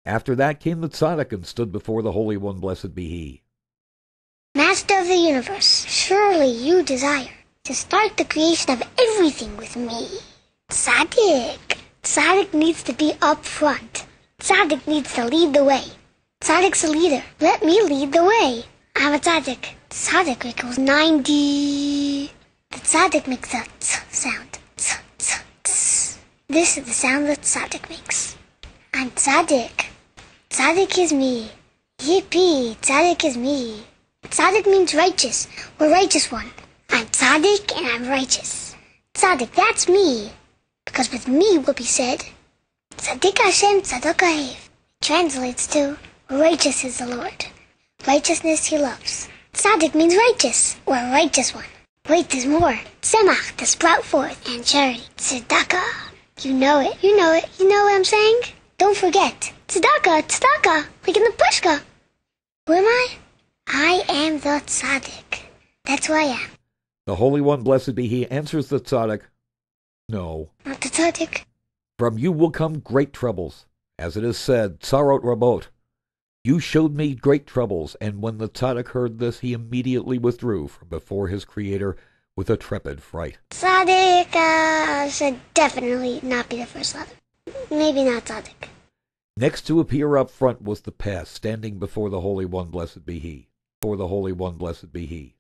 After that came the tzaddik and stood before the Holy One, blessed be he. Master of the universe, surely you desire to start the creation of everything with me. Tzaddik. Tzaddik needs to be up front. Tzaddik needs to lead the way. Tzaddik's a leader. Let me lead the way. I'm a tzaddik. Tzaddik equals 90. The tzaddik makes a t sound. T, t, t. This is the sound that tzaddik makes. I'm tzaddik. Tzaddik is me. Yippee, tzaddik is me. Tzaddik means righteous, or righteous one. I'm tzaddik and I'm righteous. Tzaddik, that's me. Because with me will be said, Tzaddik Hashem Tzadok Ahev. Translates to, righteous is the Lord. Righteousness he loves. Tzaddik means righteous, or righteous one. Wait, there's more. Tzemach, to sprout forth, and charity. Tzedakah. You know it, you know it, you know what I'm saying? Don't forget. Tzedakah, tzedakah, like in the Pushka. Who am I? I am the tzaddik. That's who I am. The Holy One, blessed be he, answers the tzaddik, no. Not the tzaddik. From you will come great troubles. As it is said, Tzarot Rabot. You showed me great troubles, and when the tzaddik heard this, he immediately withdrew from before his Creator with a trepid fright. Tzaddik should definitely not be the first letter. Maybe not tzaddik. Next to appear up front was the past, standing before the Holy One, blessed be he. For the Holy One, blessed be he.